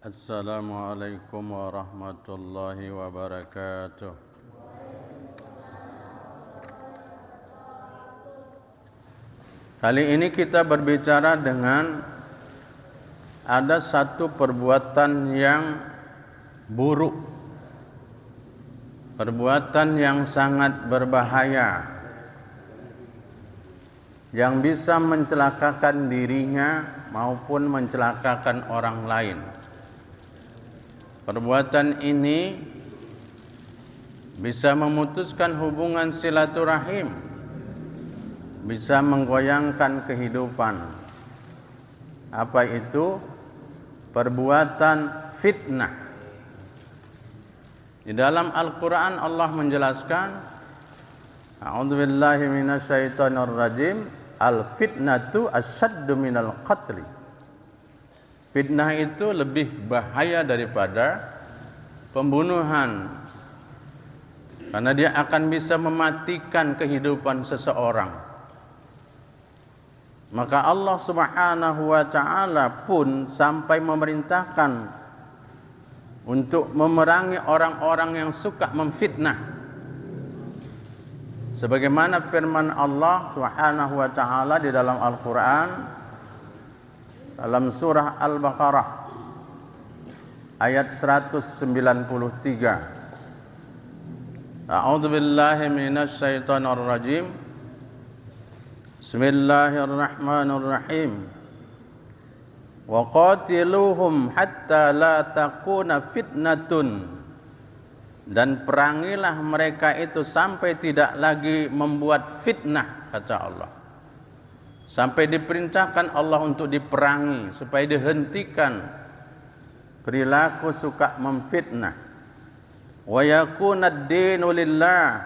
Assalamualaikum warahmatullahi wabarakatuh. Kali ini kita berbicara dengan ada satu perbuatan yang buruk, perbuatan yang sangat berbahaya, yang bisa mencelakakan dirinya maupun mencelakakan orang lain. Perbuatan ini bisa memutuskan hubungan silaturahim, bisa menggoyangkan kehidupan. Apa itu? Perbuatan fitnah. Di dalam Al-Quran Allah menjelaskan, A'udzubillahi minasyaitonirrajim, al-fitnatu asyaddu minal qatli. Fitnah itu lebih bahaya daripada pembunuhan, karena dia akan bisa mematikan kehidupan seseorang. Maka Allah Subhanahu wa ta'ala pun sampai memerintahkan untuk memerangi orang-orang yang suka memfitnah. Sebagaimana firman Allah Subhanahu wa ta'ala di dalam Al-Quran, dalam surah Al-Baqarah ayat 193. A'udzu billahi minasyaitonir rajim. Bismillahirrahmanirrahim. Wa qatiluhum hatta la takuna fitnatun. Dan perangilah mereka itu sampai tidak lagi membuat fitnah, kata Allah. Sampai diperintahkan Allah untuk diperangi, supaya dihentikan perilaku suka memfitnah. Wa yakuna ad-dinu lillah,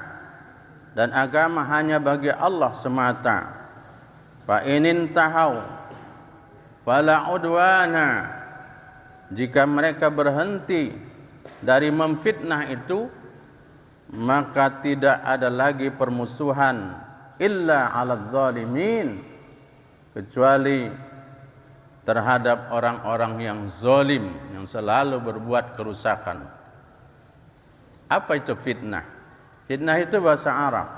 dan agama hanya bagi Allah semata. Fa inin tahau fala udwana, jika mereka berhenti dari memfitnah itu, maka tidak ada lagi permusuhan illa 'alal zalimin, kecuali terhadap orang-orang yang zalim, yang selalu berbuat kerusakan. Apa itu fitnah? Fitnah itu bahasa Arab.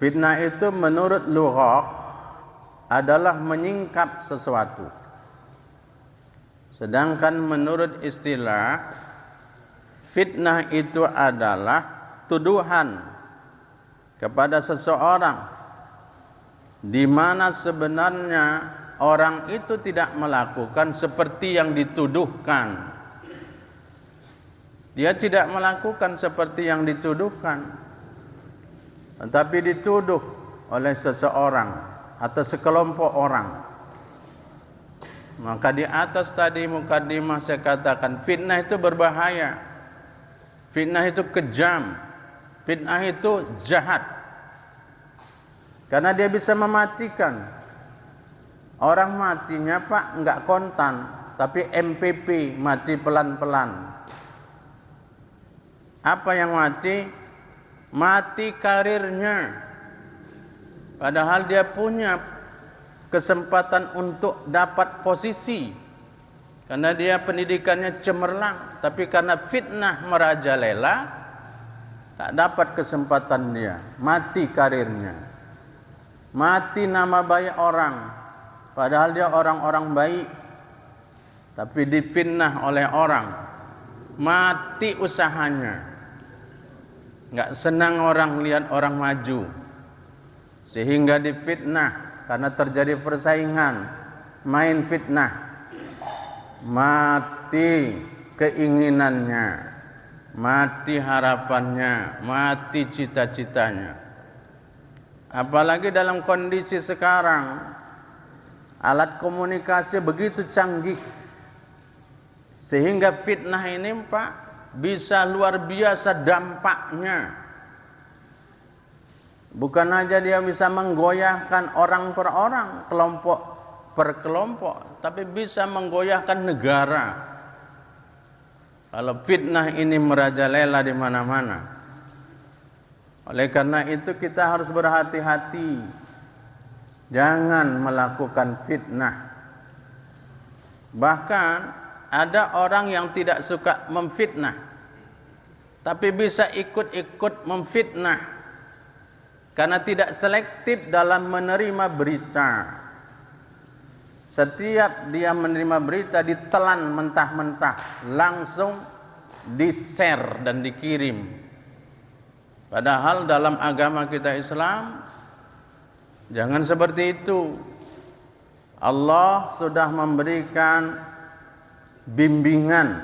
Fitnah itu menurut lughah adalah menyingkap sesuatu. Sedangkan menurut istilah, fitnah itu adalah tuduhan kepada seseorang di mana sebenarnya orang itu tidak melakukan seperti yang dituduhkan. Dia tidak melakukan seperti yang dituduhkan, tetapi dituduh oleh seseorang atau sekelompok orang. Maka di atas tadi mukadimah saya katakan, fitnah itu berbahaya, fitnah itu kejam, fitnah itu jahat. Karena dia bisa mematikan. Orang matinya Pak enggak kontan, tapi MPP, mati pelan-pelan. Apa yang mati? Mati karirnya. Padahal dia punya kesempatan untuk dapat posisi, karena dia pendidikannya cemerlang, tapi karena fitnah merajalela, tak dapat kesempatan dia. Mati karirnya. Mati nama baik orang, padahal dia orang-orang baik, tapi difitnah oleh orang. Mati usahanya. Enggak senang orang lihat orang maju, sehingga difitnah karena terjadi persaingan, main fitnah. Mati keinginannya, mati harapannya, mati cita-citanya. Apalagi dalam kondisi sekarang, alat komunikasi begitu canggih, sehingga fitnah ini Pak bisa luar biasa dampaknya. Bukan aja dia bisa menggoyahkan orang per orang, kelompok per kelompok, tapi bisa menggoyahkan negara. Kalau fitnah ini merajalela di mana-mana. Oleh karena itu kita harus berhati-hati, jangan melakukan fitnah. Bahkan ada orang yang tidak suka memfitnah, tapi bisa ikut-ikut memfitnah karena tidak selektif dalam menerima berita. Setiap dia menerima berita ditelan mentah-mentah, langsung di-share dan dikirim. Padahal dalam agama kita Islam jangan seperti itu. Allah sudah memberikan bimbingan,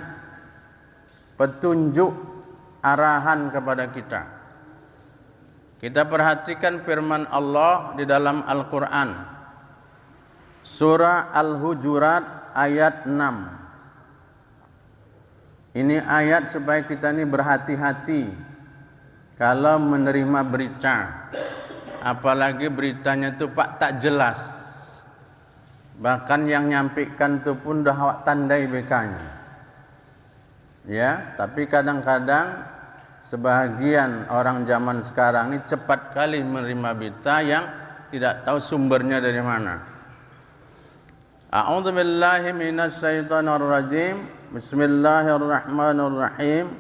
petunjuk, arahan kepada kita. Kita perhatikan firman Allah di dalam Al-Quran. Surah Al-Hujurat ayat 6. Ini ayat supaya kita ini berhati-hati kalau menerima berita. Apalagi beritanya itu Pak tak jelas. Bahkan yang nyampaikan itu pun dah awak tandai BK-nya. Ya, tapi kadang-kadang sebahagian orang zaman sekarang ini cepat kali menerima berita yang tidak tahu sumbernya dari mana. A'udzu billahi minasy syaithanir rajim. Bismillahirrahmanirrahim.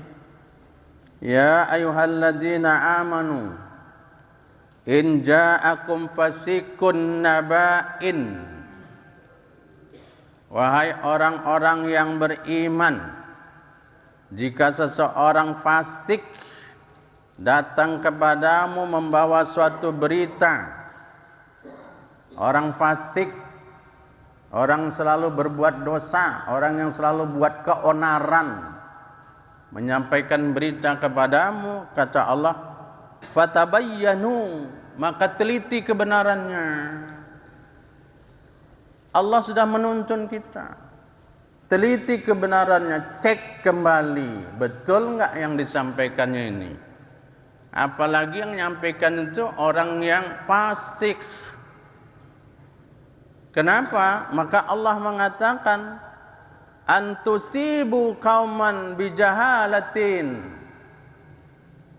Ya ayyuhalladzina amanu in ja'akum fasiqun naba'in. Wahai orang-orang yang beriman, jika seseorang fasik datang kepadamu membawa suatu berita. Orang fasik, orang selalu berbuat dosa, orang yang selalu buat keonaran, menyampaikan berita kepadamu, kata Allah, fatabayyanu, maka teliti kebenarannya. Allah sudah menuntun kita. Teliti kebenarannya, cek kembali, betul enggak yang disampaikannya ini. Apalagi yang menyampaikan itu orang yang fasik. Kenapa? Maka Allah mengatakan, antusibu kauman bijahalatin.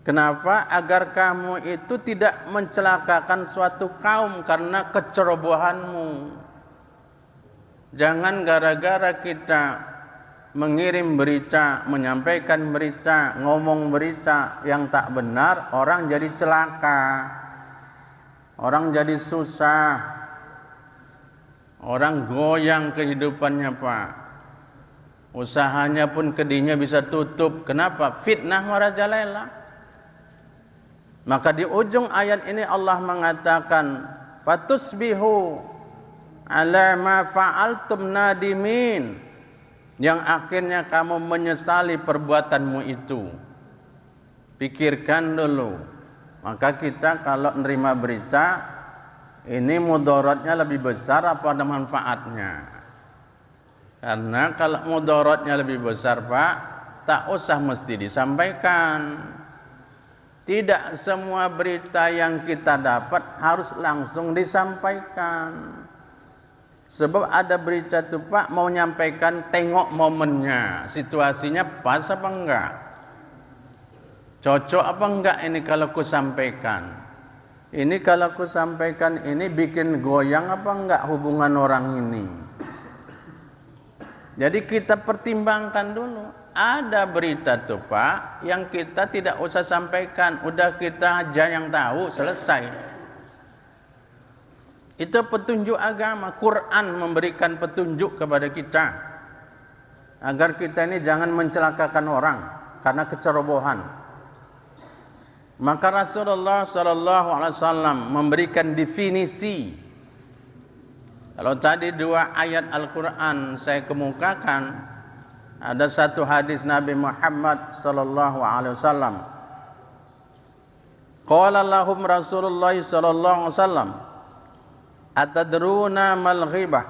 Kenapa? Agar kamu itu tidak mencelakakan suatu kaum karena kecerobohanmu. Jangan gara-gara kita mengirim berita, menyampaikan berita, ngomong berita yang tak benar, orang jadi celaka, orang jadi susah, orang goyang kehidupannya Pak. Usahanya pun kedinya bisa tutup. Kenapa? Fitnah merajalela. Maka di ujung ayat ini Allah mengatakan, fatusbihu ala ma fa'altum nadimin, yang akhirnya kamu menyesali perbuatanmu itu. Pikirkan dulu. Maka kita kalau menerima berita, ini mudaratnya lebih besar apa ada manfaatnya? Karena kalau mudaratnya lebih besar Pak, tak usah mesti disampaikan. Tidak semua berita yang kita dapat harus langsung disampaikan. Sebab ada berita itu Pak mau nyampaikan, tengok momennya, situasinya pas apa enggak, cocok apa enggak ini kalau ku sampaikan. Ini kalau ku sampaikan ini bikin goyang apa enggak hubungan orang ini. Jadi kita pertimbangkan dulu. Ada berita tuh Pak yang kita tidak usah sampaikan, udah kita aja yang tahu, selesai. Itu petunjuk agama. Quran memberikan petunjuk kepada kita agar kita ini jangan mencelakakan orang karena kecerobohan. Maka Rasulullah SAW memberikan definisi. Kalau tadi dua ayat Al-Quran saya kemukakan, ada satu hadis Nabi Muhammad SAW. Qala lahum Rasulullah SAW, atadruna mal ghibah?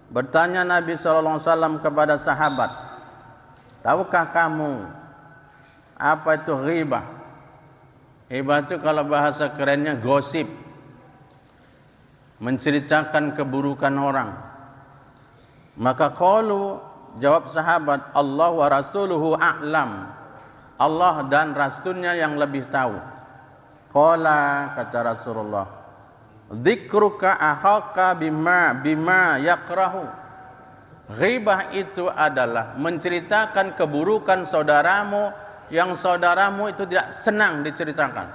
Bertanya Nabi SAW kepada sahabat, tahukah kamu apa itu ghibah? Ghibah itu kalau bahasa kerennya gosip, menceritakan keburukan orang. Maka qalu, jawab sahabat, Allah wa rasuluhu a'lam, Allah dan Rasulnya yang lebih tahu. Qala, kata Rasulullah, dzikruka akhaka bima yakrahu, Ghibah itu adalah menceritakan keburukan saudaramu yang saudaramu itu tidak senang diceritakan.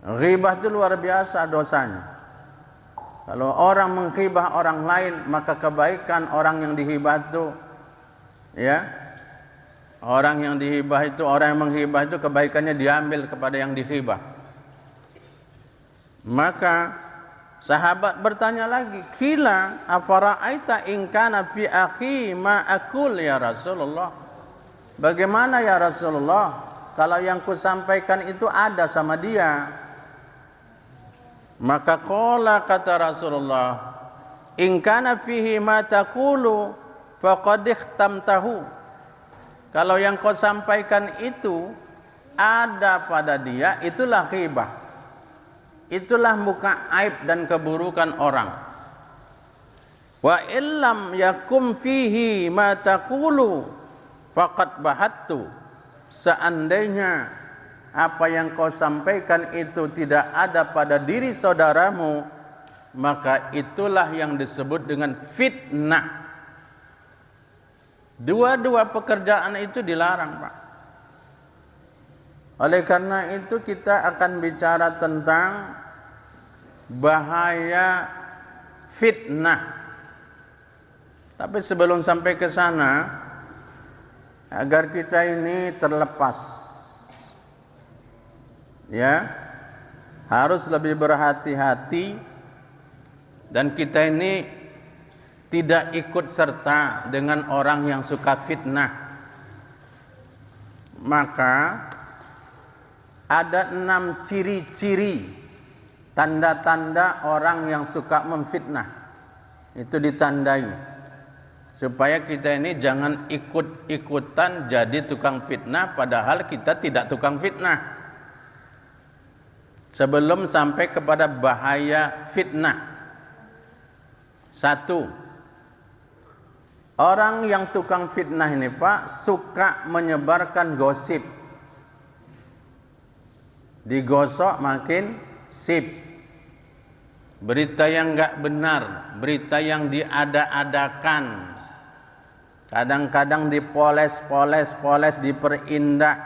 Ghibah itu luar biasa dosanya. Kalau orang menghibah orang lain, maka kebaikan orang yang dihibah itu, ya, orang yang dihibah itu, orang yang menghibah itu kebaikannya diambil kepada yang dihibah. Maka sahabat bertanya lagi, "Kila afara'aita in kana fi akhi ma aqul ya Rasulullah?" Bagaimana ya Rasulullah kalau yang kusampaikan itu ada sama dia? Maka qala, kata Rasulullah, "In kana fihi ma taqulu faqad ikhtamtahu." Kalau yang kau sampaikan itu ada pada dia, itulah ghibah. Itulah muka aib dan keburukan orang. Wa illam yakum fihi ma taqulu faqad bahattu. Seandainya apa yang kau sampaikan itu tidak ada pada diri saudaramu, maka itulah yang disebut dengan fitnah. Dua-dua pekerjaan itu dilarang, Pak. Oleh karena itu kita akan bicara tentang bahaya fitnah. Tapi sebelum sampai ke sana, agar kita ini terlepas, ya, harus lebih berhati-hati dan kita ini tidak ikut serta dengan orang yang suka fitnah. Maka ada 6 ciri-ciri tanda-tanda orang yang suka memfitnah. Itu ditandai supaya kita ini jangan ikut-ikutan jadi tukang fitnah, padahal kita tidak tukang fitnah. Sebelum sampai kepada bahaya fitnah. 1. Orang yang tukang fitnah ini, Pak, suka menyebarkan gosip. Digosok makin sip. Berita yang enggak benar, berita yang diada-adakan. Kadang-kadang dipoles, diperindah.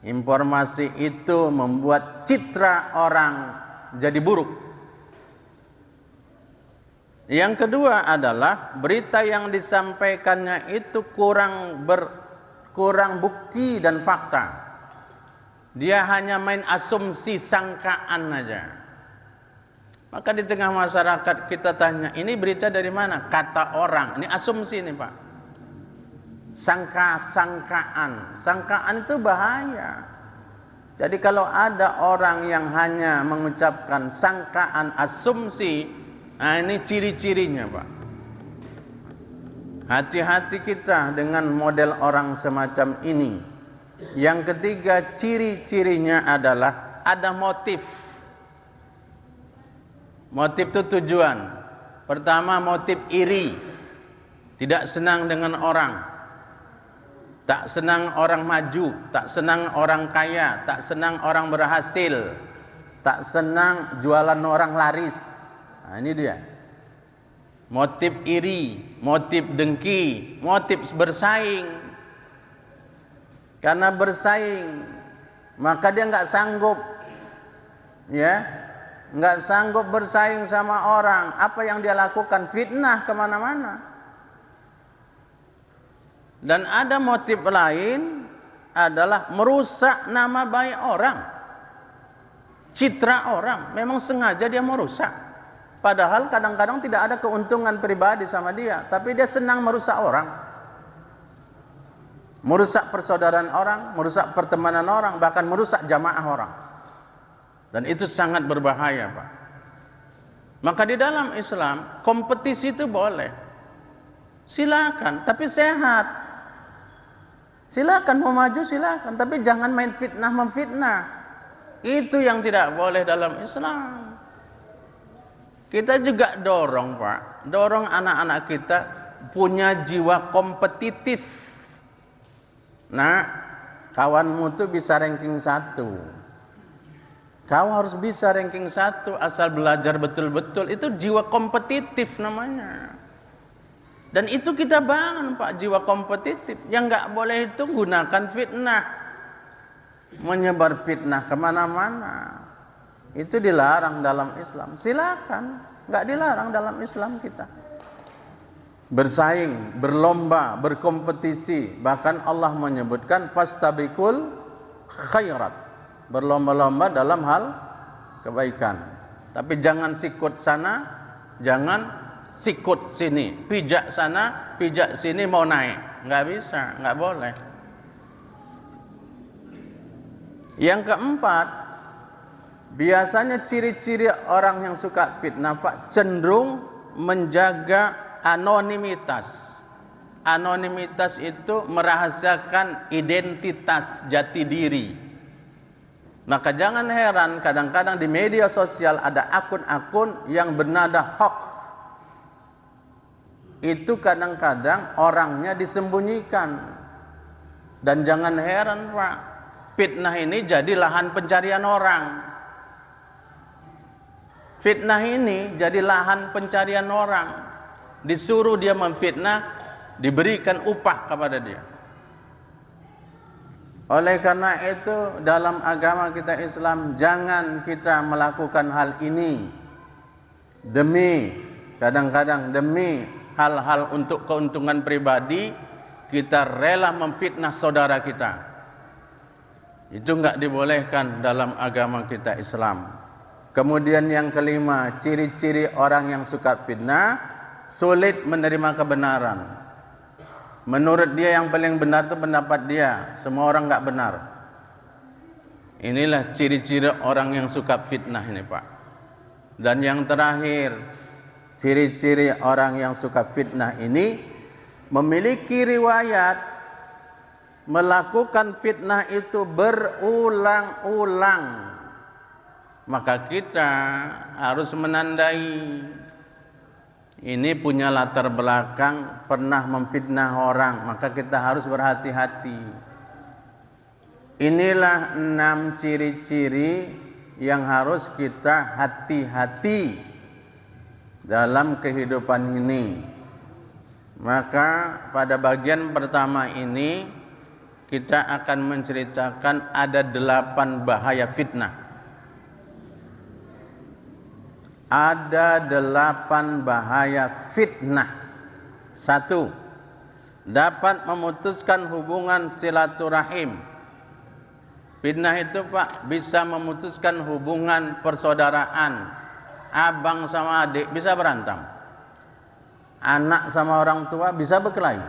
Informasi itu membuat citra orang jadi buruk. Yang kedua adalah berita yang disampaikannya itu kurang bukti dan fakta. Dia hanya main asumsi, sangkaan aja. Maka di tengah masyarakat kita tanya, ini berita dari mana? Kata orang. Ini asumsi nih, Pak. Sangkaan itu bahaya. Jadi kalau ada orang yang hanya mengucapkan sangkaan, asumsi, nah ini ciri-cirinya, Pak. Hati-hati kita dengan model orang semacam ini. Yang ketiga, ciri-cirinya adalah ada motif. Motif itu tujuan. Pertama, motif iri. Tidak senang dengan orang. Tak senang orang maju, tak senang orang kaya, tak senang orang berhasil, tak senang jualan orang laris. Nah, ini dia. Motif iri, motif dengki, motif bersaing. Karena bersaing, maka dia nggak sanggup, ya, nggak sanggup bersaing sama orang. Apa yang dia lakukan? Fitnah kemana-mana. Dan ada motif lain adalah merusak nama baik orang, citra orang. Memang sengaja dia merusak. Padahal kadang-kadang tidak ada keuntungan pribadi sama dia, tapi dia senang merusak orang. Merusak persaudaraan orang, merusak pertemanan orang, bahkan merusak jamaah orang. Dan itu sangat berbahaya, Pak. Maka di dalam Islam, kompetisi itu boleh. Silakan, tapi sehat. Silakan mau maju, silakan, tapi jangan main fitnah memfitnah. Itu yang tidak boleh dalam Islam. Kita juga dorong, Pak, dorong anak-anak kita punya jiwa kompetitif. Nah, kawanmu tuh bisa ranking 1. Kau harus bisa ranking 1 asal belajar betul-betul. Itu jiwa kompetitif namanya. Dan itu kita bangun Pak, jiwa kompetitif. Yang nggak boleh itu gunakan fitnah. Menyebar fitnah kemana-mana. Itu dilarang dalam Islam. Silakan, nggak dilarang dalam Islam kita. Bersaing, berlomba, berkompetisi. Bahkan Allah menyebutkan fastabiqul khairat. Berlomba-lomba dalam hal kebaikan. Tapi jangan sikut sana, jangan sikut sini. Pijak sana, pijak sini mau naik. Nggak bisa, nggak boleh. Yang keempat, biasanya ciri-ciri orang yang suka fitnah Pak, cenderung menjaga anonimitas. Anonimitas itu merahasiakan identitas jati diri. Maka jangan heran kadang-kadang di media sosial ada akun-akun yang bernada hoax. Itu kadang-kadang orangnya disembunyikan. Dan jangan heran Pak, fitnah ini jadi lahan pencarian orang. Fitnah ini jadi lahan pencarian orang. Disuruh dia memfitnah, diberikan upah kepada dia. Oleh karena itu dalam agama kita Islam jangan kita melakukan hal ini kadang-kadang demi hal-hal untuk keuntungan pribadi, kita rela memfitnah saudara kita. Itu enggak dibolehkan dalam agama kita Islam. Kemudian yang kelima, ciri-ciri orang yang suka fitnah, sulit menerima kebenaran. Menurut dia yang paling benar itu pendapat dia, semua orang enggak benar. Inilah ciri-ciri orang yang suka fitnah ini Pak. Dan yang terakhir, ciri-ciri orang yang suka fitnah ini memiliki riwayat melakukan fitnah itu berulang-ulang. Maka kita harus menandai ini punya latar belakang pernah memfitnah orang, maka kita harus berhati-hati. Inilah 6 ciri-ciri yang harus kita hati-hati dalam kehidupan ini. Maka pada bagian pertama ini kita akan menceritakan ada 8 bahaya fitnah. Ada 8 bahaya fitnah. 1. Dapat memutuskan hubungan silaturahim. Fitnah itu Pak bisa memutuskan hubungan persaudaraan. Abang sama adik bisa berantem. Anak sama orang tua bisa berkelahi.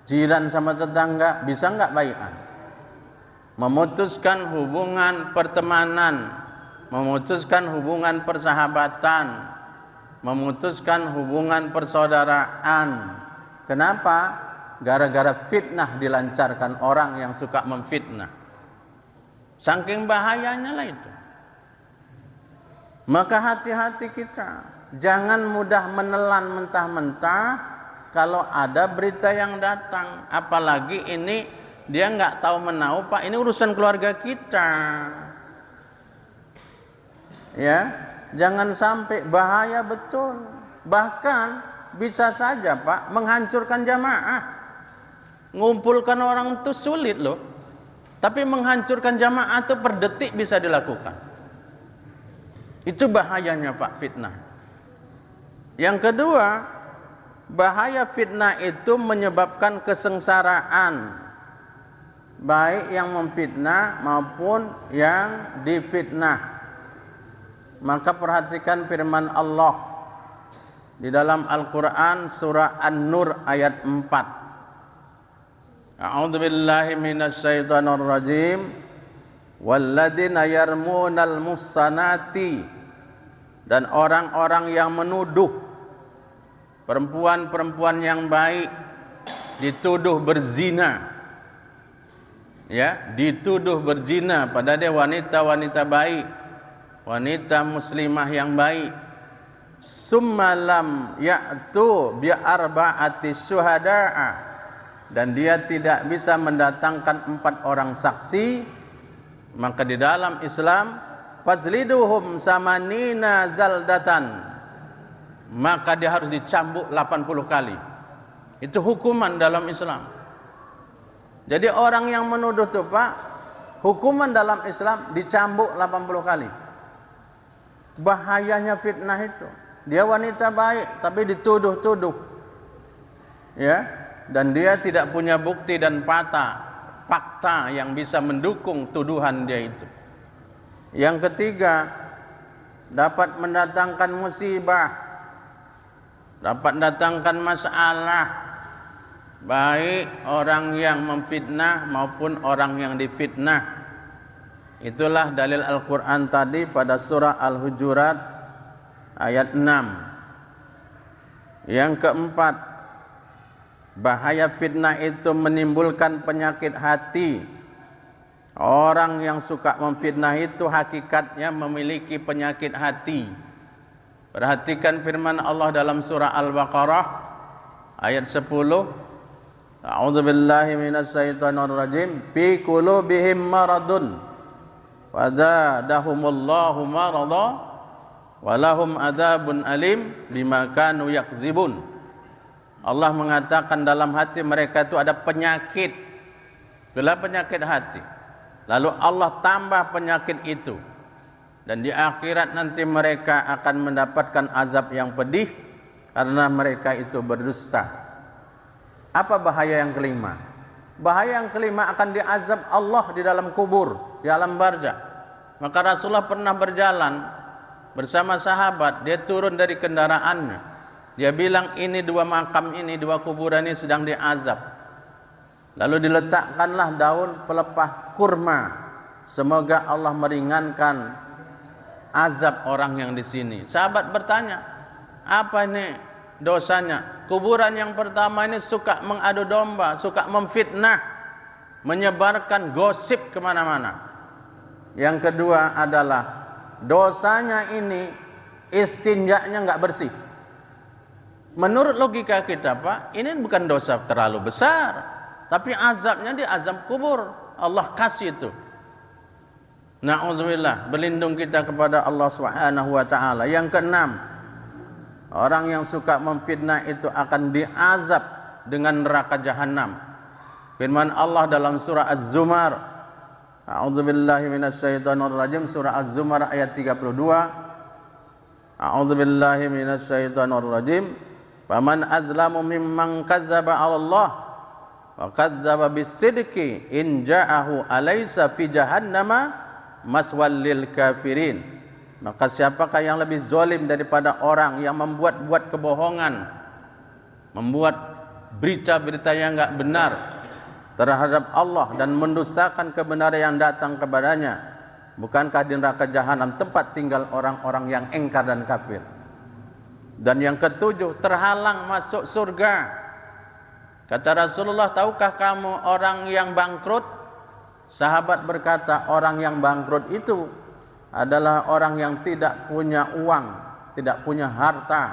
Jiran sama tetangga bisa enggak baikan. Memutuskan hubungan pertemanan, memutuskan hubungan persahabatan, memutuskan hubungan persaudaraan. Kenapa? Gara-gara fitnah dilancarkan orang yang suka memfitnah. Saking bahayanya lah itu. Maka hati-hati kita, jangan mudah menelan mentah-mentah kalau ada berita yang datang. Apalagi ini dia nggak tahu menahu Pak, ini urusan keluarga kita. Ya, jangan sampai bahaya betul. Bahkan bisa saja Pak menghancurkan jamaah. Ngumpulkan orang itu sulit loh. Tapi menghancurkan jamaah itu per detik bisa dilakukan. Itu bahayanya Pak fitnah. Yang kedua, bahaya fitnah itu menyebabkan kesengsaraan. Baik yang memfitnah maupun yang difitnah. Maka perhatikan firman Allah di dalam Al-Quran surah An-Nur ayat 4. A'udzu billahi minasy syaithanir rajim. Walladzina yarmunal muhsanati, dan orang-orang yang menuduh perempuan-perempuan yang baik dituduh berzina. Ya, dituduh berzina padahal dia wanita-wanita baik. Wanita muslimah yang baik. Summalam ya'tu bi arba'ati syuhada'a, dan dia tidak bisa mendatangkan 4 orang saksi. Maka di dalam Islam fazliduhum samanina zaldatan, maka dia harus dicambuk 80 kali. Itu hukuman dalam Islam. Jadi orang yang menuduh itu Pak, hukuman dalam Islam dicambuk 80 kali. Bahayanya fitnah itu. Dia wanita baik tapi dituduh-tuduh. Ya, dan dia tidak punya bukti dan fakta yang bisa mendukung tuduhan dia itu. Yang ketiga, dapat mendatangkan musibah, dapat mendatangkan masalah, baik orang yang memfitnah maupun orang yang difitnah. Itulah dalil Al-Quran tadi pada surah Al-Hujurat ayat 6. Yang keempat, bahaya fitnah itu menimbulkan penyakit hati. Orang yang suka memfitnah itu hakikatnya memiliki penyakit hati. Perhatikan firman Allah dalam surah Al-Baqarah ayat 10. A'udzubillahi minasyaitonirrajim. Fi qulubihim maradun fazadahumullahu marada walahum adzabun alim bima kanu yakdzibun. Allah mengatakan dalam hati mereka itu ada penyakit. Itulah penyakit hati. Lalu Allah tambah penyakit itu. Dan di akhirat nanti mereka akan mendapatkan azab yang pedih karena mereka itu berdusta. Apa bahaya yang kelima? Bahaya yang kelima akan diazab Allah di dalam kubur, di alam barzakh. Maka Rasulullah pernah berjalan bersama sahabat, dia turun dari kendaraannya. Dia bilang ini dua makam ini, dua kuburan ini sedang diazab. Lalu diletakkanlah daun pelepah kurma. Semoga Allah meringankan azab orang yang di sini. Sahabat bertanya, apa ini dosanya? Kuburan yang pertama ini suka mengadu domba, suka memfitnah, menyebarkan gosip kemana-mana. Yang kedua adalah dosanya ini istinjaknya nggak bersih. Menurut logika kita Pak, ini bukan dosa terlalu besar, tapi azabnya di azab kubur. Allah kasih itu. Na'udzubillah, berlindung kita kepada Allah Subhanahu wa taala. Yang keenam, orang yang suka memfitnah itu akan diazab dengan neraka jahanam. Firman Allah dalam surah Az-Zumar, A'udzubillahi minasyaitonirrajim, surah Az-Zumar ayat 32. A'udzubillahi minasyaitonirrajim. Faman azlamu mimman kazzaba 'ala Allah wa kadzdzaba bis-sidqi in ja'ahu alaysa fi jahannama maswal lil kafirin. Maka siapakah yang lebih zalim daripada orang yang membuat-buat kebohongan, membuat berita-berita yang enggak benar terhadap Allah dan mendustakan kebenaran yang datang kepadanya? Bukankah di neraka jahanam tempat tinggal orang-orang yang engkar dan kafir? Dan yang ketujuh, terhalang masuk surga. Kata Rasulullah, tahukah kamu orang yang bangkrut? Sahabat berkata, orang yang bangkrut itu adalah orang yang tidak punya uang, tidak punya harta,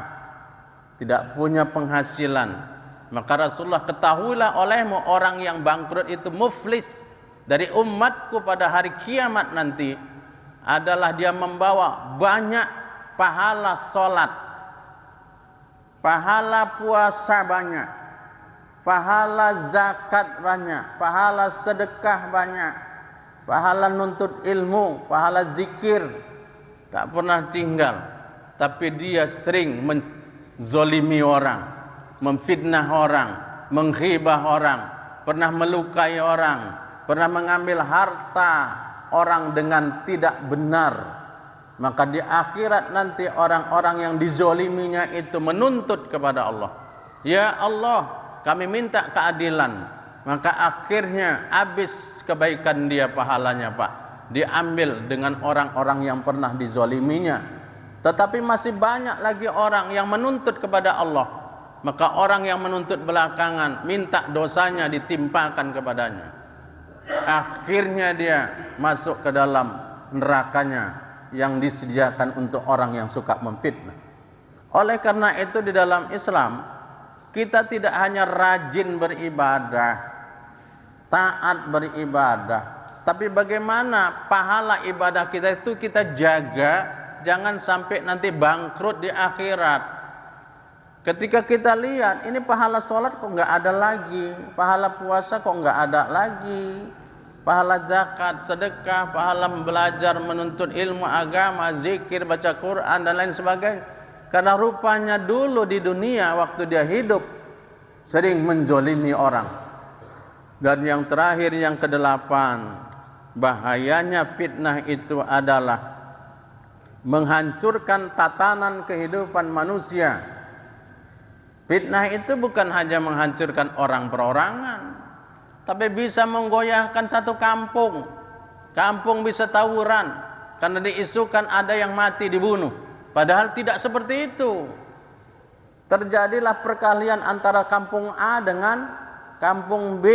tidak punya penghasilan. Maka Rasulullah, ketahuilah olehmu orang yang bangkrut itu muflis dari umatku pada hari kiamat nanti adalah dia membawa banyak pahala solat, pahala puasa banyak, pahala zakat banyak, pahala sedekah banyak, pahala nuntut ilmu, pahala zikir, tak pernah tinggal. Tapi dia sering menzolimi orang, memfitnah orang, menghibah orang, pernah melukai orang, pernah mengambil harta orang dengan tidak benar. Maka di akhirat nanti orang-orang yang dizoliminya itu menuntut kepada Allah, ya Allah, kami minta keadilan. Maka akhirnya habis kebaikan dia, pahalanya Pak, diambil dengan orang-orang yang pernah dizoliminya. Tetapi masih banyak lagi orang yang menuntut kepada Allah. Maka orang yang menuntut belakangan minta dosanya ditimpakan kepadanya. Akhirnya dia masuk ke dalam nerakanya yang disediakan untuk orang yang suka memfitnah. Oleh karena itu di dalam Islam kita tidak hanya rajin beribadah, taat beribadah, Tapi bagaimana pahala ibadah kita itu kita jaga, jangan sampai nanti bangkrut di akhirat. Ketika kita lihat ini pahala sholat kok nggak ada lagi, pahala puasa kok nggak ada lagi, pahala zakat, sedekah, pahala belajar menuntut ilmu agama, zikir, baca Quran dan lain sebagainya. Karena rupanya dulu di dunia waktu dia hidup sering menzolimi orang. Dan yang terakhir yang kedelapan, bahayanya fitnah itu adalah menghancurkan tatanan kehidupan manusia. Fitnah itu bukan hanya menghancurkan orang perorangan, tapi bisa menggoyahkan satu kampung. Kampung bisa tawuran karena diisukan ada yang mati dibunuh. Padahal tidak seperti itu. Terjadilah perkalian antara kampung A dengan kampung B.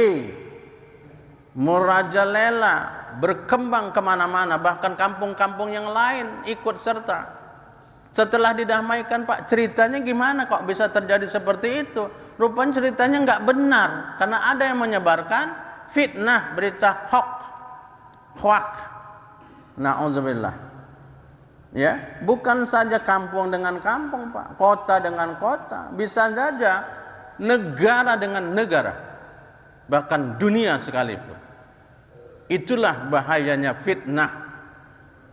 Merajalela, berkembang kemana-mana, bahkan kampung-kampung yang lain ikut serta. Setelah didamaikan, Pak, ceritanya gimana kok bisa terjadi seperti itu? Rupanya ceritanya nggak benar, karena ada yang menyebarkan fitnah, berita hoax. Na'udzubillah. Ya, bukan saja kampung dengan kampung, Pak, kota dengan kota, bisa saja negara dengan negara, bahkan dunia sekalipun. Itulah bahayanya fitnah,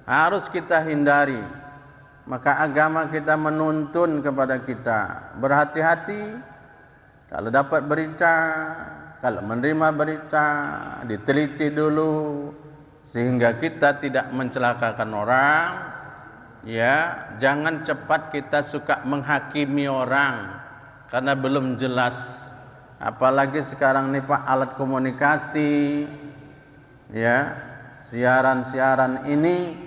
harus kita hindari. Maka agama kita menuntun kepada kita berhati-hati kalau dapat berita, kalau menerima berita, diteliti dulu sehingga kita tidak mencelakakan orang. Ya, jangan cepat kita suka menghakimi orang karena belum jelas. Apalagi sekarang nih Pak, alat komunikasi, ya, siaran-siaran ini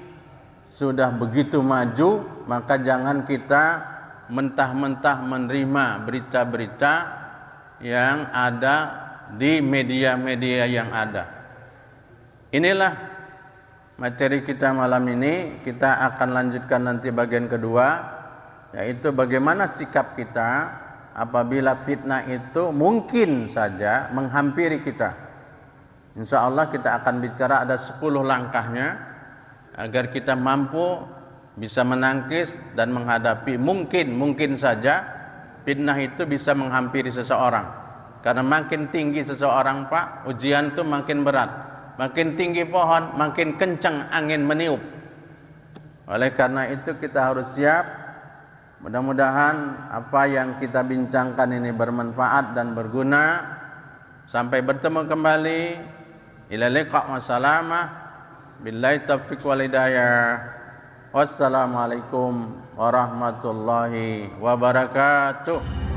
sudah begitu maju, maka jangan kita mentah-mentah menerima berita-berita yang ada di media-media yang ada. Inilah materi kita malam ini. Kita akan lanjutkan nanti bagian kedua, yaitu bagaimana sikap kita apabila fitnah itu mungkin saja menghampiri kita. Insya Allah kita akan bicara ada 10 langkahnya agar kita mampu bisa menangkis dan menghadapi mungkin saja fitnah itu bisa menghampiri seseorang. Karena makin tinggi seseorang, Pak, ujian itu makin berat. Makin tinggi pohon, makin kencang angin meniup. Oleh karena itu kita harus siap. Mudah-mudahan apa yang kita bincangkan ini bermanfaat dan berguna. Sampai bertemu kembali. Ila liqa' wa salamah. Billahi taufiq wal hidayah. Wassalamualaikum warahmatullahi wabarakatuh.